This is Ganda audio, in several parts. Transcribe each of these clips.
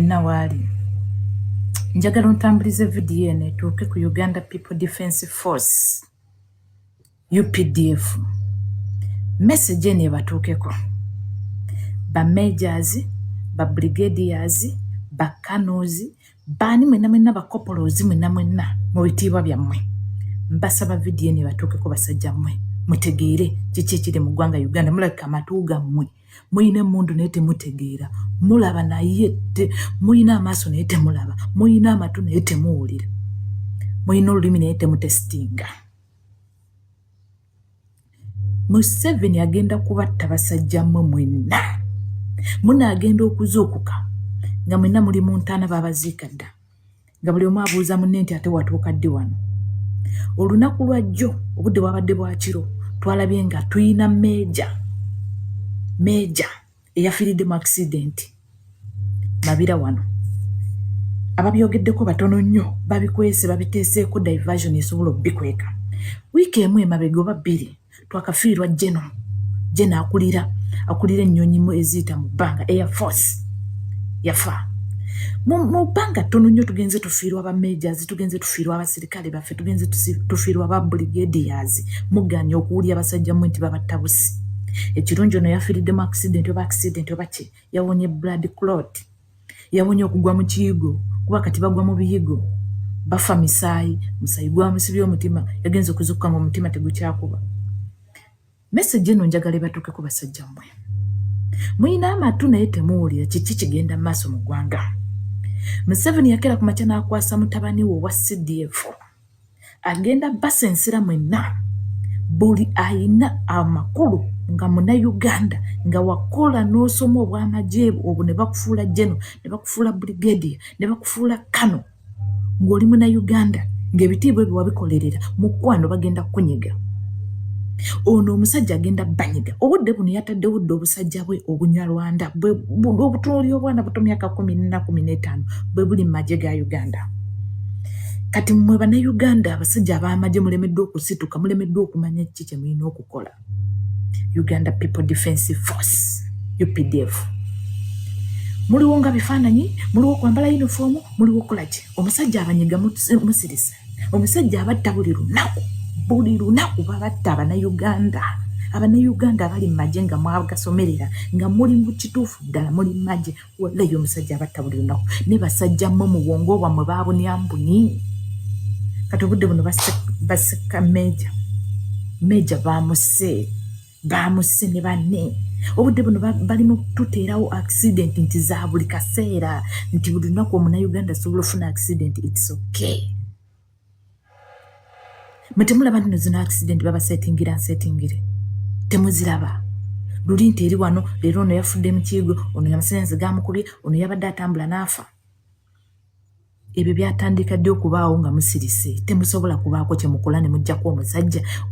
mwenna waali. Njagala ontambulize vidiyo eno etuuke ku Uganda People Defence Force UPDF. Message eno ebatuukeko. Ba majors, ba brigadiers, ba colonels, baani mwenna ba corporals mwenna mu bitiibwa byammwe. Mbasaba vidiyo eno ebatuukeko basajja mmwe. Mutegeere kiki ekiri mu ggwanga Uganda. Mulabika amatu gammwe. Muyina emmundu naye temutegeera. Mulaba naye muyina amaaso naye temulaba. Muyina amatu naye temuwulira. Muyina olulimi naye temutesitinga. Museveni agenda kubatta basajja mmwe mwenna. Munaagenda okuzuukuka nga mwenna muli mu ntaana babaziika dda. Nga buli omu abuuza munne nti ate watuuka ddi wano. Olunaku lwa jjo obudde bwabadde bwa kiro twalabye nga tuyina meja eyafiiridde mu accident Mabira wano. Ababyogeddeko batono nnyo babikwese babiteeseeko diversion esobola okubikweka. Wiiki emu emabega oba bbiri twakafiirwa Jeno akulira ennyonyi eziyita mu bbanga Air Force yafa. Mu bbanga ttono nnyo tugenze tufiirwa aba majors, tugenze tufiirwa abasirikale baffe, tugenze tufiirwa aba brigadiers. Muganya okuwulya abasajja mmwe nti babatta busi. Ekirungi ono yafiiridde mu accident oba ki yawonye blood clot, yawonye okugwa mu kiyigo kuba kati bagwa mu biyigo bafa musaayi gwamusibye omutima yagenze okuzuukuka nga omutima tegukyakuba. Message eno njagala ebatuukeko basajja mmwe. Muyina amatu naye temuwulira kiki kigenda mu maaso mu ggwanga. Museveni yakera ku makya n'akwasa mutabani we owa CDF. Agenda basensera mwenna. Buli ayina amakulu nga Munnayuganda nga wakola n'osoma obw'amagye obwo ne bakufuula Jeno, ne bakufuula brigadier, ne bakufuula Kano ng'oli Munnayuganda ng'ebitiibwa ebyo wabikolerera mu kkwano bagenda kukunyiga. Ono omusajja agenda banyiga. Obudde buno yataddewo dde obusajja bwe obunyalwanda obutunuulira obwana buto myaka 14-15 bwe buli mu magye ga Uganda. Kati mmwe Bannayuganda abasajja ab'amagye mulemeddwa okusituka, mulemeddwa okumanya kiki kye mulina okukola. Uganda People Defence Force UPDF. Muliwo nga bifaananyi, muliwo kwambala uniform, muliwo okukola ki. Omusajja abanyiga musirisa. Omusajja abatta buli lunaku babatta Abannayuganda. Abannayuganda abali mu magye nga mwagasomerera nga muli mu kituufu ddala muli mu magye. Wallahi omusajja abatta buli lunaku. Ne basajja mmwe mu bwongo bwammwe baabunyambuni. Kati obudde buno baseka meja bamuse ne banne. Obudde buno bali mu tuteerawo accident nti za buli kaseera nti buli lunaku Omunnayuganda asobola ofuna accident. It's okay. Mutemulaba nno zino accident nsetingire. Temuziraba. Luli nti eri wano leero ono yafudde mu kiyigo, ono amasannyalaze gaamukubye, ono yabadde atambula n'afa. Ebyo byatandika ddi okubaawo nga musirise. Temusobola kubaako kye mukola ne muggyako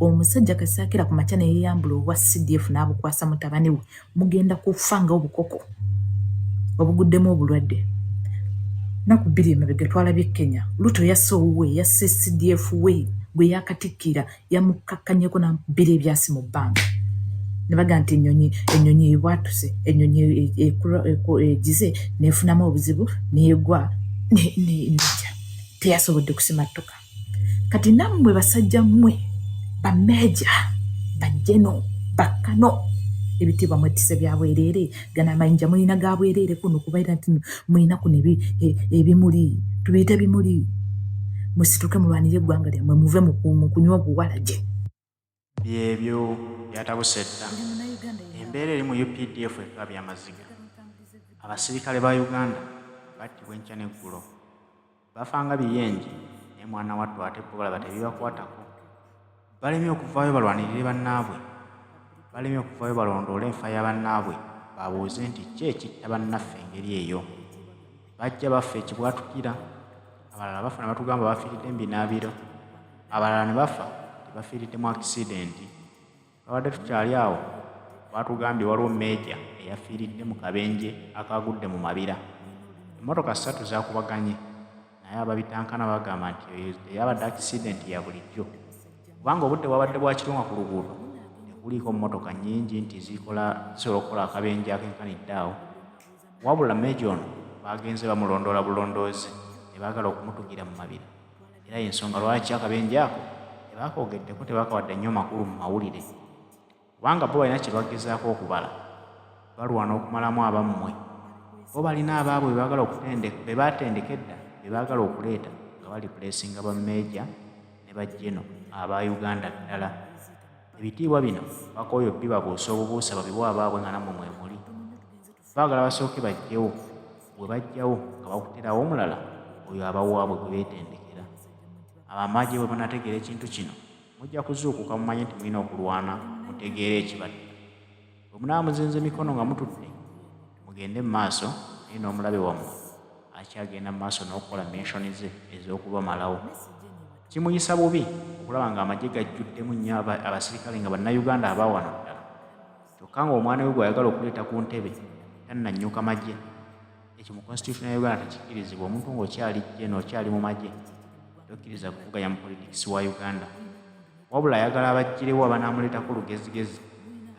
omusajja kasaakira ku makya ne yeeyambula obwa CDF n'abukwasa mutabani we. Mugenda kufa nga obukoko obuguddemu obulwadde. Naku bbiri emabega twalabye Kenya. Ruto yasse owuwe, yasse CDF we gwe yakatikkira yamukakkanyeko na bbiri ebyasi mu bbanga. Ne baga nti ennyonyi ebwatuse, ennyonyi egize neefunamu obuzibu n'egwa n'ejja. Teyasobodde kusimattuka. Kati nammwe basajja mmwe bameja, bajeno, bakano, ebitiibwa mwetise bya bwereere. Gano amayinja mulina ga bwereere kuno kubaira nti mulina kuno ebimuli, tubiyita bimuli. Musituke mulwanire eggwanga lyammwe muve mu kunywa obuwalage. Byebyo byatabuse dda. Embeera eri mu UPDF eka byamaziga. Abasirikale ba Uganda battibwa enkya n'eggulo. Bafanga biyenje naye mwana wattu ate balaba tebibakwatako. Balemye okuvaayo balwanirire bannaabwe. Balemye okuvaayo balondoole enfa ya bannaabwe. Babuuze nti ki ekitta bannaffe engeri eyo. Bajja baffe ekibwatukira. Abalala bafa ne batugamba bafiiridde mu binaabiro. Abalala ne bafa tebafiiridde mu accident. Babadde tukyali awo batugambye waliwo meja eyafiiridde mu kabenje akagudde mu Mabira. Emmotoka 3 zaakubaganye naye ababitankana bagamba nti eyabadde accident ya bulijjo. Kubanga obudde bwabadde bwa kiro nga ku luguudo tekuliiko mmotoka nnyingi nti zisobola okukola akabenje akenkanidde awo. Wabula meja ono bagenze bamulondoola bulondoozi ne baagala okumutugira mu mabira. Era ensonga lwaki akabenje ako tebakoogeddeko, tebakawadde nnyo makulu mu mawulire, kubanga bo balina kye bagezaako okubala, balwana okumalamu abammwe. Bo balina abaabwe be baatendeka edda be baagala okuleeta nga bali puleesinga bammeeja ne bajjeno aba Uganda ddala. Ebitiibwa bino bakooyo bibabuusa obubuusa babiwa abaabwe nga nammwe mwe muli. Baagala basooke bajjewo, bwe bajjawo nga bakuterawo omulala oyo abawaabwe gwe beetendekera. Abamagye bwe banategeera ekintu kino mujja kuzuukuka mumanye nti mulina okulwana mutegeere ekibadde. Bwe munaaba muzinze mikono nga mutudde mugende mu maaso, naye n'omulabe wammwe akyagenda mu maaso n'okukola mishoni ze ez'okubamalawo. Kimuyisa bubi okulaba ng'amagye gajjuddemu nnyo abasirikale nga bannayuganda abaawano ddala, kyokka ng'omwana we gw'ayagala okuleeta ku ntebe tannannyuka magye. Ekyo mu constitution ya Uganda tekikkirizibwa. Omuntu ng'okyali jjeno okyali mu magye tokkiriza kuvuganya mu politikisi wa Uganda, wabula ayagala abajjirewo abanaamuleetako olugezigezi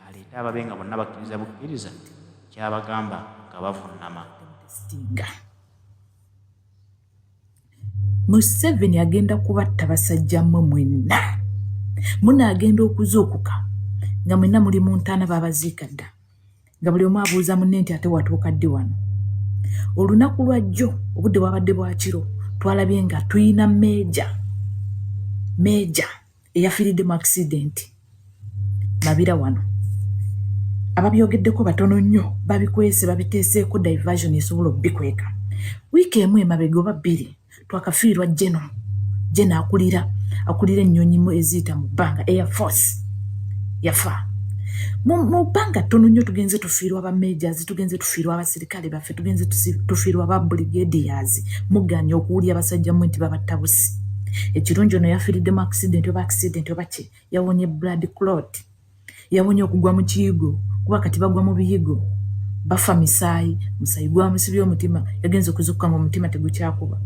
aleete ababe nga bonna bakkiriza bukkiriza kyabagamba nga bavunnama. Museveni agenda kubatta basajja mmwe mwenna. Munaagenda okuzuukuka nga mwenna muli mu ntaana babaziika dda, nga buli omu abuuza munne nti ate watuuka ddi wano. Olunaku lwa jjo obudde bwabadde bwa kiro twalabye nga tuyina meeja eyafiiridde mu accident Mabira wano. Ababyogeddeko batono nnyo, babikwese babiteeseeko diversion esobola obbikweka. Wiiki emu emabega oba bbiri twakafiirwa jeno akulira ennyonyi eziyita mu bbanga, Air Force yafa. Mu bbanga ttono nnyo tugenze tufiirwa ba majors, tugenze tufiirwa abasirikale baffe, tugenze tufiirwa ba brigadiers. Muganya okuwulya abasajja mmwe nti babatta busi. Ekirungi ono yafiiridde mu accident oba ki, yawonye blood clot, yawonye okugwa mu kiyigo, kuba kati bagwa mu biyigo bafa musaayi gwamusibye omutima, yagenze okuzuukuka nga omutima tegukyakuba.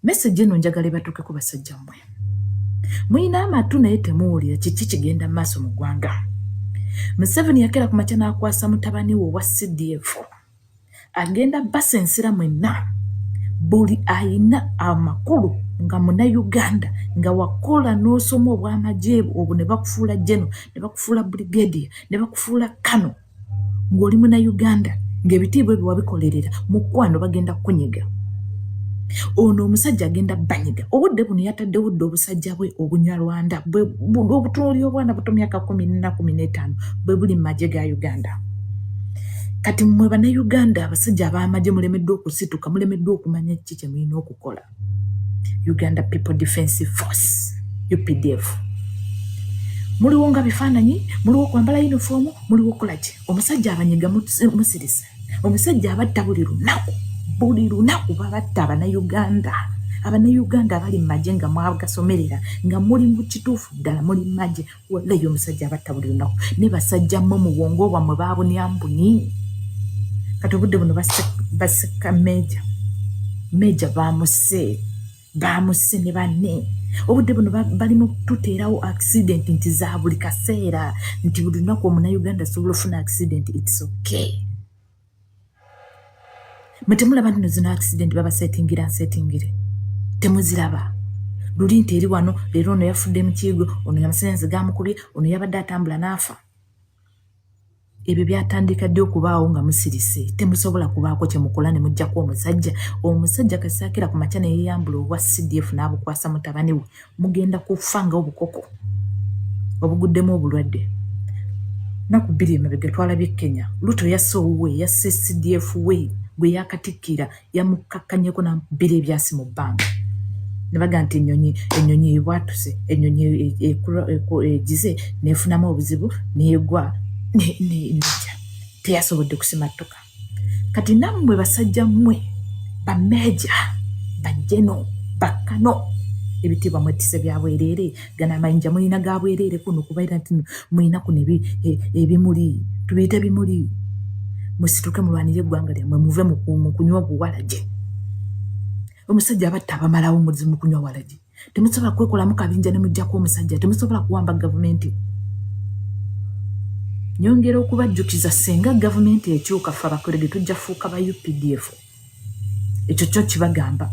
Message eno njagala ebatuukeko basajja mmwe. Muyina amatu naye temuwulira kiki kigenda mu maaso mu ggwanga. Museveni yakera ku makya n'akwasa mutabani we owa CDF. Agenda basensera mwenna. Buli ayina amakulu nga Munnayuganda nga wakola n'osoma obw'amagye obwo ne bakufuula jeno, ne bakufuula brigadier, ne bakufuula kano, ng'oli Munnayuganda ng'ebitiibwa ebyo wabikolerera mukwano bagenda kukunyiga. Ono omusajja agenda banyiga. Obudde buno yataddewo dde obusajja bwe obunyalwanda obutunuulira obwana buto myaka 14-15 bwe buli mu magye ga Uganda. Kati mmwe Bannayuganda abasajja ab'amagye mulemeddwe okusituka, mulemeddwe okumanya kiki kye mulina okukola. Uganda People Defensive Force, UPDF. Muliwo nga bifaananyi, muliwo kwambala uniform, muliwo okukola ki. Omusajja abanyiga musirisa. Omusajja abatta buli lunaku babatta Abannayuganda. Abannayuganda abali mu magye nga mwagasomerera nga muli mu kituufu ddala muli mu magye, wallahi omusajja abatta buli lunaku. Ne basajja mmwe mu bwongo bwammwe baabunyambuni. Kati obudde buno baseka meeja baamuse ne banne. Obudde buno bali mu tuteerawo accident nti za buli kaseera, nti buli lunaku Omunnayuganda asobola ofuna accident. It's okay. Mutemulaba nno zino accident nsetingire temuziraba. Luli nti eri wano leero ono yafudde mu kiyigo, ono amasannyalaze gaamukubye, ono yabadde atambula n'afa. Ebyo byatandika ddi okubaawo nga musirise, temusobola kubaako kye mukola ne muggyako omusajja kasaakira ku makya ne yeeyambula obwa CDF n'abukwasa mutabani we, mugenda kufa nga obukoko obuguddemu obulwadde. Naku bbiri emabega twalabye Kenya, Ruto yasse owuwe, yasse CDF we gwe yakatikkira, yamukakkanyeko na bbiri ebyasi mu bbanga. Ne baga nti ennyonyi ebwatuse, ennyonyi egize neefunamu obuzibu n'egwa n'ejja, teyasobodde kusimattuka. Kati nammwe basajja mmwe bameeja, bajjeno, bakkano, ebitiibwa mwetise bya bwereere, gana amayinja mulina ga bwereere kuno kubaira nti mulina kuno ebimuli, tubiyita bimuli. Musituke mulwanire eggwanga lyammwe, muve mu kunywa obuwalagi. Omusajja abatta abamalawo mu kunywa walagi. Temusobola kwekolamu kabinja ne muggyako omusajja, temusobola kuwamba gavumenti. Nyongera okubajjukiza senga gavumenti ekyuka ffe abakolege tujja fuuka ba UPDF. ekyo kyo kibagamba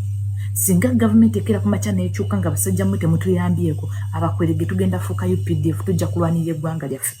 singa gavumenti ekera ku makya n'ekyuka nga basajja mmwe temutuyambyeko abakwerege tugenda fuuka UPDF tujja kulwanirira eggwanga lyaffe